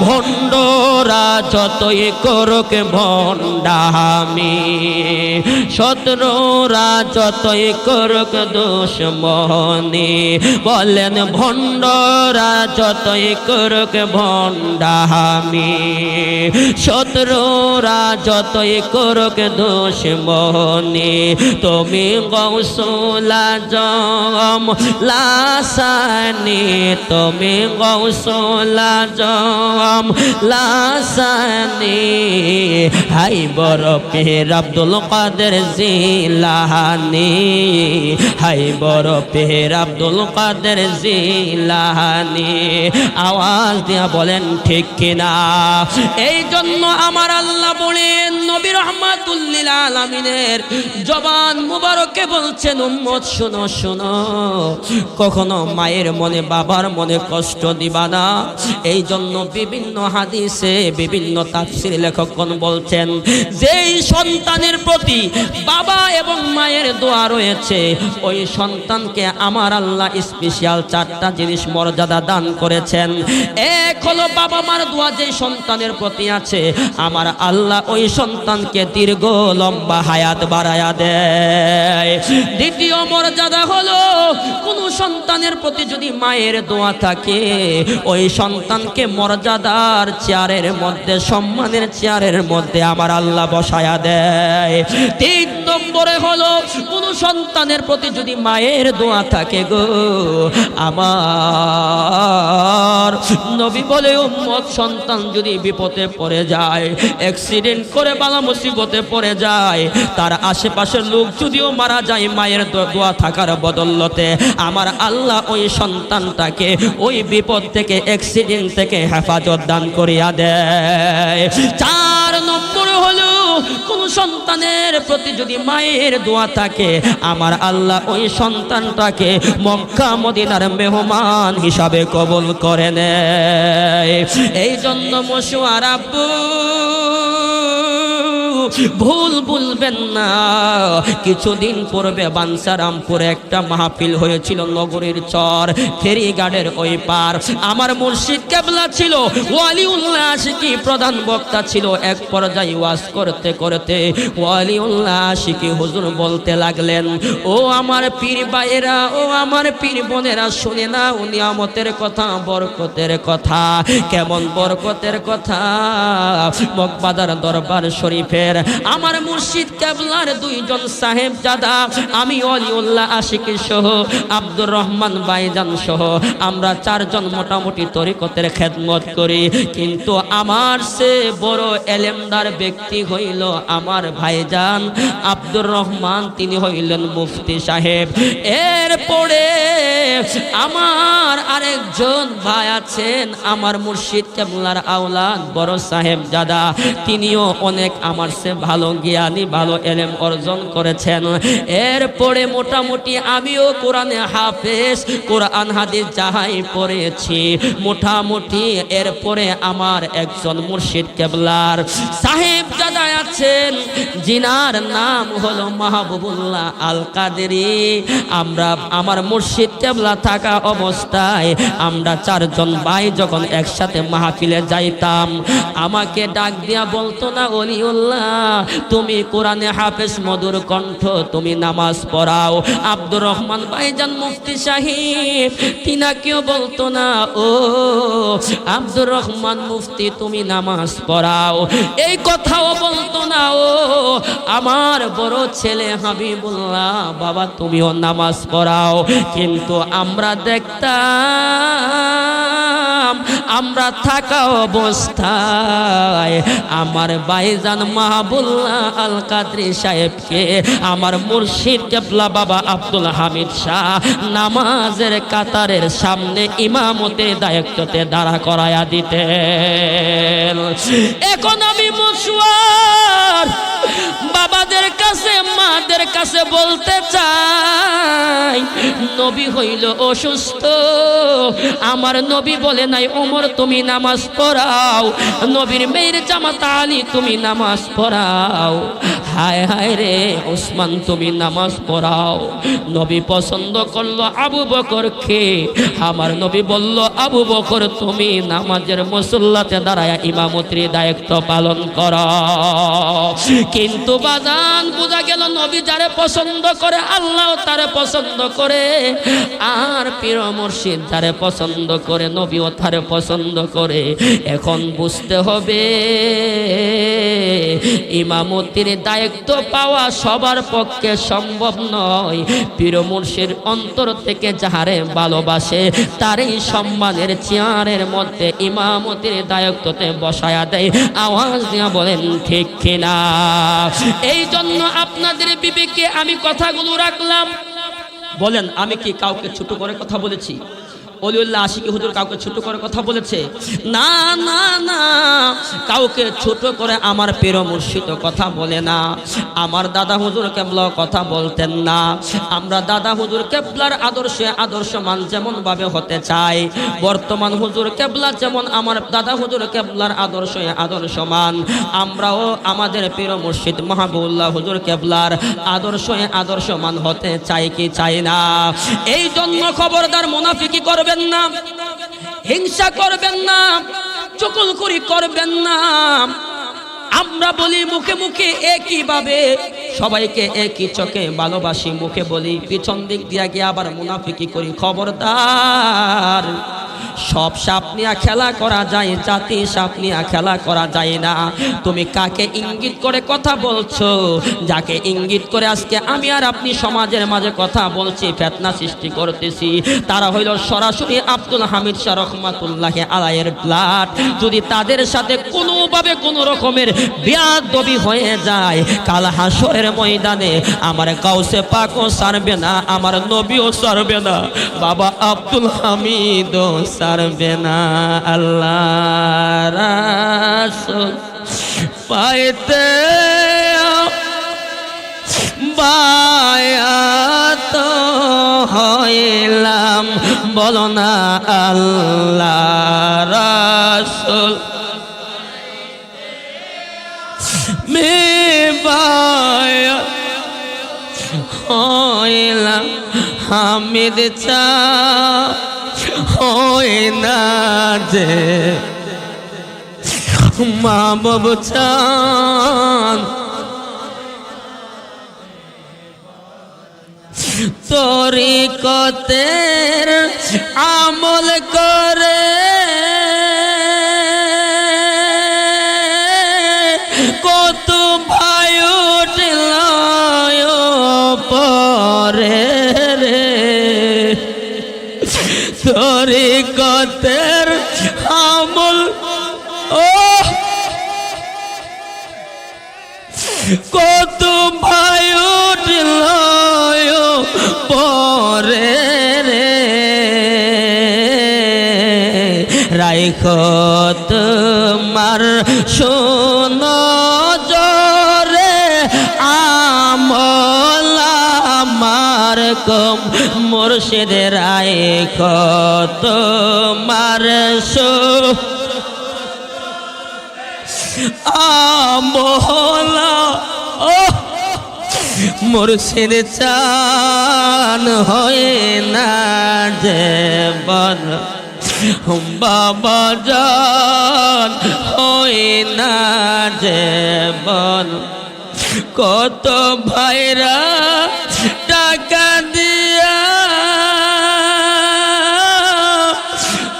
ভণ্ডরা যতই করুক ভণ্ডামি, শত্রুরা যতই করুক দুশমনি, বলেন ভণ্ডরা যতই করুক ভণ্ডামি, শত্রুরা যতই করুক দুশমনি, তুমি গৌসুল আজম লাসানি, তুমি গৌসুল আজম লাসানি, হাই বড় পীর আব্দুল কাদের জিলানী, হাই বড় পীর আব্দুল কাদের জিলানী। আওয়াজ দিয়া বলেন ঠিক কিনা? এই জন্য আমার আল্লাহ বলেন, নবী রহমাতুল লিল আলামিনের জবান মুবারকে বলছেন, উম্মত শুনো শুনো, কখনো মায়ের মনে বাবার মনে কষ্ট দিবা না। এই জন্য বিভিন্ন হাদিসে বিভিন্ন তাফসীর লেখকগণ বলছেন, যেই সন্তানের প্রতি বাবা এবং মায়ের দোয়া রয়েছে, ওই সন্তানকে আমার আল্লাহ স্পেশাল 4টা জিনিস মর্যাদা দান করেছেন। এক হলো বাবা মার দোয়া যে সন্তানের প্রতি আছে, আমার আল্লাহ ওই সন্তানকে দীর্ঘ লম্বা হায়াত বাড়ায়া দেয়। দ্বিতীয় মর্যাদা হলো, কোন সন্তানের প্রতি যদি মায়ের দোয়া থাকে, ওই সন্তানকে মর্যাদার চেয়ারের মধ্যে, সম্মানের চেয়ারের মধ্যে আমার আল্লাহ বসায়া দেয়। 3 নম্বরে হলো, কোন সন্তানের প্রতি যদি মায়ের দোয়া থাকে গো, আমার নবী বলে, উম্মত সন্তান যদি বিপদে পড়ে যায়, অ্যাক্সিডেন্ট করে বালা মুসিবতে পড়ে যায়, তার আশেপাশের লোক যদিও মারা যায়, মায়ের দোয়া থাকার বদলতে আমার আল্লাহ ওই সন্তানটাকে ওই বিপদ থেকে, অ্যাক্সিডেন্ট থেকে হেফাজত দান করিয়া দেয়। 4 নম্বর হলো, কোন সন্তানের প্রতি যদি মায়ের দোয়া থাকে, আমার আল্লাহ ওই সন্তানটাকে মক্কা মদিনার মেহমান হিসাবে কবুল করে নেয়। এই জন্য মশুয়ার আব্বু ভুল বলবেন না। কিছুদিন পূর্বে বাঞ্ছারামপুরে একটা মাহফিল হয়েছিল, নগরীর চর ফেরিঘাটের ওই পার। আমার মুর্শিদ কেবলা ছিল, ওয়ালিউল্লাহ আশিকি প্রধান বক্তা ছিল। এক পর্যায়ে ওয়াজ করতে করতে ওয়ালিউল্লাহ আশিকি হুজুর বলতে লাগলেন, ও আমার পীর ভাইয়েরা, ও আমার পীর বোনেরা, শুনে না নিয়ামতের কথা, বরকতের কথা। কেমন বরকতের কথা? মকবাদার দরবার শরীফের যুগের আমার মুর্শিদ কেবলার দুইজন সাহেবজাদা, আমি ওলিউল্লাহ আশিকি সহ আব্দুর রহমান ভাইজান সহ আমরা চারজন মোটামুটি তরিকতের খেদমত করি। কিন্তু আমার সে বড় এলেমদার ব্যক্তি হইল আমার ভাইজান আব্দুর রহমান, তিনি হইলেন মুফতি সাহেব। এরপরে আমার আরেকজন ভাই আছেন আমার মুর্শিদ কেবলার আওলাদ বড় সাহেবজাদা, তিনিও অনেক আমার সে ভালো জ্ঞানী, ভালো এলেম অর্জন করেছেন। এরপরে মোটামুটি আমিও কোরআনে হাফেজ, কোরআন হাদিস যাহাই পড়েছি মোটামুটি। এরপরে আমার একজন মুর্শিদ কেবলার সাহেবজাদা আছেন, জিনার নাম হলো মাহবুবুল্লাহ আল কাদেরী। আমরা আমার মুর্শিদ কেবলা থাকা অবস্থায় আমরা চারজন ভাই যখন একসাথে মাহফিলে যাইতাম, আমাকে ডাক দিয়া বলতো না ওলিউল্লাহ তুমি কোরআনে হাফেজ, মধুর কণ্ঠ, তুমি নামাজ পড়াও। আব্দুর রহমান ভাইজান মুফতি সাহেব তিনাকেও বলতো না ও আব্দুর রহমান মুফতি তুমি নামাজ পড়াও, এই কথাও বলতো না ও আমার বড় ছেলে হাবিবুল্লাহ বাবা তুমিও নামাজ পড়াও। কিন্তু আমরা দেখতাম আমরা থাকা অবস্থায় আমার ভাইজান মাহবুবুল্লাহ আল কাদরী সাহেবকে আমার মুর্শিদ কেবলা বাবা আব্দুল হামিদ শাহ নামাজের কাতারের সামনে ইমামতের দায়িত্বতে দাঁড়া করায়া দিতেন। এখন আমি মুশওয়ার বাবাদের কাছে মাদের কাছে বলতে চাই, নবী হইল অসুস্থ, আমার নবী বলে নাই ওমর তুমি নামাজ পড়াও, নবীর মেয়ের জামাতা আলী তুমি নামাজ পড়াও, হায় হায় রে ওসমান তুমি নামাজ পড়াও। নবী পছন্দ করলো আবু বকরকে, আমার নবী বলল আবু বকর তুমি নামাজের মুসল্লাতে দাঁড়ায় ইমামতির দায়িত্ব পালন করো। কিন্তু বাজান বোঝা গেল নবী যারে পছন্দ করে আল্লাহ তারে পছন্দ করে, আর পীর মুর্শিদ যারে পছন্দ করে নবীও তারে পছন্দ করে। এখন বুঝতে হবে ইমামতির দায়িত্ব পাওয়া সবার পক্ষে সম্ভব নয়। পীর মুর্শিদ অন্তর থেকে যাহারে ভালোবাসে তারই সম্মানের চেয়ারের মধ্যে ইমামতির দায়িত্বতে বসায়া দেয়। আওয়াজ দিয়া বলেন ঠিক কিনা? এই জন্য আপনাদের বিবেকে আমি কথাগুলো রাখলাম। বলেন আমি কি কাউকে ছোট করে কথা বলেছি? ওলিউল্লাহ আশিকি হুজুর কাউকে ছোট করে কথা বলেছে? না না না, কাউকে ছোট করে আমার পীর মুর্শিদ কথা বলে না, আমার দাদা হুজুর কেবলা কথা বলতেন না। আমরা দাদা হুজুর কেবলার আদর্শে আদর্শমান যেমন ভাবে হতে চাই, বর্তমান হুজুর কেবলা যেমন আমার দাদা হুজুর কেবলার আদর্শে আদর্শমান, আমরাও আমাদের পীর মুর্শিদ মাহবুবুল্লাহ হুজুর কেবলার আদর্শে আদর্শমান হতে চাই কি চাই না? এই জন্য খবরদার মুনাফিকি করবেন না, হিংসা করবেন না, চুগলখড়ি করবেন না। আমরা বলি মুখে মুখে একই ভাবে সবাইকে একই চোখে ভালোবাসি, মুখে বলি পিছন দিক দিয়া গিয়ে আবার মুনাফিকি করি। খবরদার, সব সাপ নিয়ে খেলা করা যায়, জাতি সাপ নিয়ে খেলা করা যায় না। তুমি কাকে ইঙ্গিত করে কথা বলছো? যাকে ইঙ্গিত করে আজকে আমি আর আপনি সমাজের মাঝে কথা বলছি, ফিতনা সৃষ্টি করতেছি, তারা হইল সরাসরি আব্দুল হামিদ শাহ রহমাতুল্লাহি আলাইহির ব্লাড। যদি তাদের সাথে কোনোভাবে কোনো রকমের বেয়াদবি হয়ে যায়, কাল হাসরের ময়দানে আমার গাউসে পাকও ছাড়বে না, আমার নবীও ছাড়বে না, বাবা আব্দুল হামিদও ছাড়বে না। আল্লাহ রাসূল পাইতে বায়াত হইলাম, বলো না আল্লাহ রাসূল মে বায়াত হইলাম, হামিদ চা হয় না যে মাহবুব চান, তরিকতের আমল করে কত তরিকতের আমল ও কত ভাই উঠল পরে রে রাইখো তোমার শোনো জরে আমল আমার কম মুর্শিদের রাইখো তোমার আমল মুর্শিদ চান হয়ে না জীবন বাবা জান হয়ে না জীবন কত ভাইরা টাকা দিয়া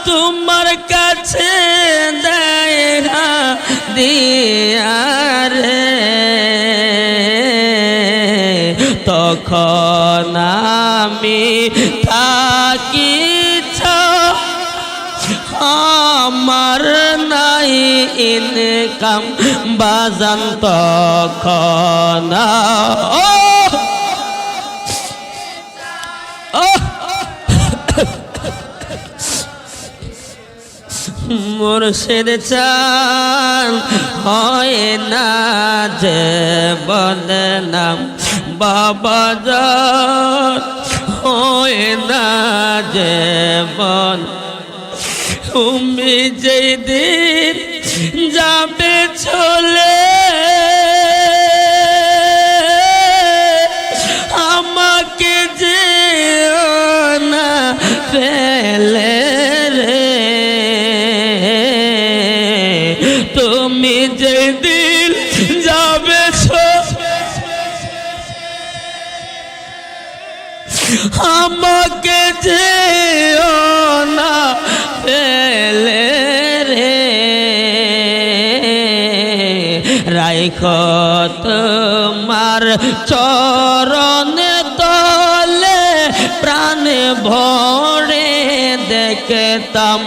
তোমার কাছে দেয় না দিয়া রে তখন আমি থাকিছ আমার নাই ইনকাম বাজান তখন মুর্শিদ চান হয় না যে বদনাম বাবা জান হয় না যে বন তুমি যেদিন যাবে চলে আমাকে যে না ফেলে রে তুমি যেদিন যাবে আমাকে যে না ফেলে রে রাইখো তোমার চরণে তলে প্রাণে ভরে দেখতাম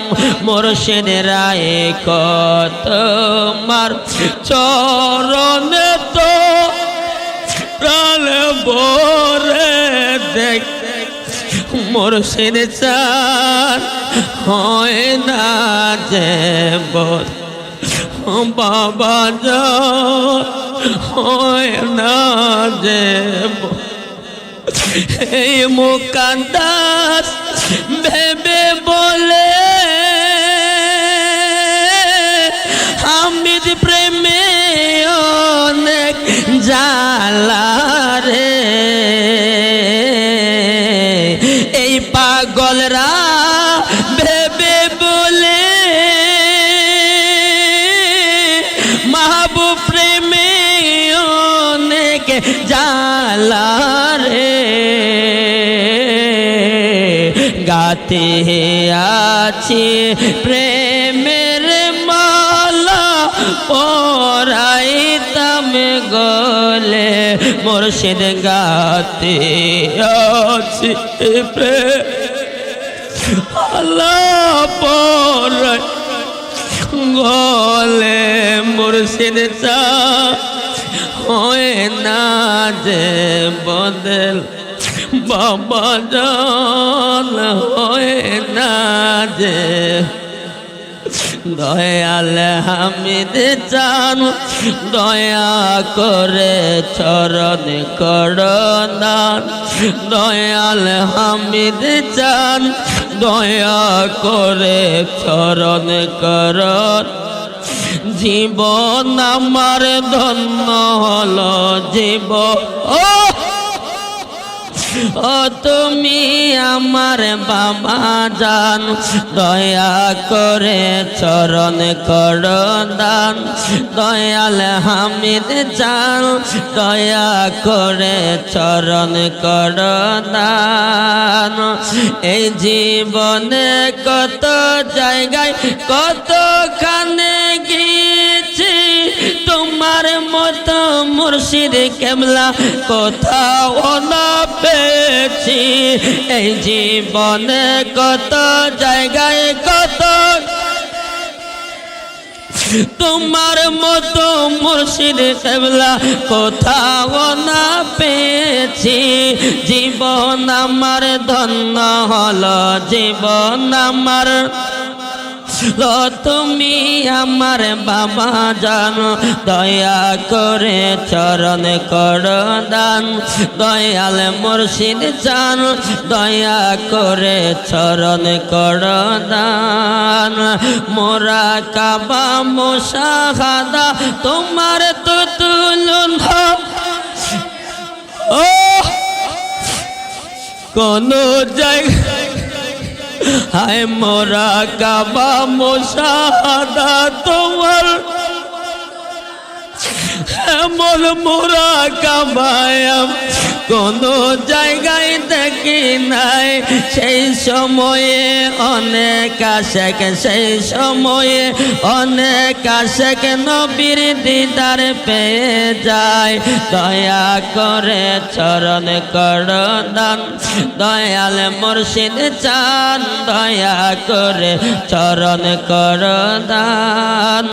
মুর্শিদ রাইখো তোমার চরণে তো প্রাণে ভরে দেখ মুর্শিদ চান হয় না যে বল বাবা জান হয় না যে এই মুকাদ্দাস ভেবে বলে হামিদ প্রেমে অনেক জালা রে এই পাগলরা ভেবে বলে মাহবুব প্রেমে অনেক জালা রে গাতে আছি প্রেমের মালা পরাইতাম গলে মুর্শিদ গাতে আছি প্রেম আল্লাহ পরাই গলে মুর্শিদ চা হয় না যে বদল বাবা জান হয় না যে দয়াল হামিদ চান দয়া করে চরণ করদান দয়াল হামিদ চান দয়া করে চরণ করন জীবন আমার ধন্য হলো জীবন ও তুমি আমার বাবা জান দয়া করে চরণ করদান দয়াল হামিদ জান দয়া করে চরণ করদান এই জীবনে কত জায়গায় কতখানে গিয়েছি তোমার মতো মোর মুর্শিদ কেবলা কোথাও না পেয়েছি এই জীবনে কত জায়গায় কত তোমার মতো মুর্শিদ কেবলা কোথাও না পেয়েছি জীবন আমার ধন্য হলো জীবন আমার তুমি আমার বাবা জানো দয়া করে চরণ করো দান দয়াল মুর্শিদ জানো দয়া করে চরণ করো দান মোরা কাবা মুশাহাদা তোমার তো তুলন ও কোন জায়গা হায় মোরা কাবা মুশাহাদা তোমার এমন মোরা কাবায় কোন জায়গায় দেখি নাই সেই সময়ে অনেক আশেক সেই সময়ে অনেক আশেক নবীর দিদার পেয়ে যায় দয়া করে চরণ করো দান দয়াল মুর্শিদ চান দয়া করে চরণ করো দান।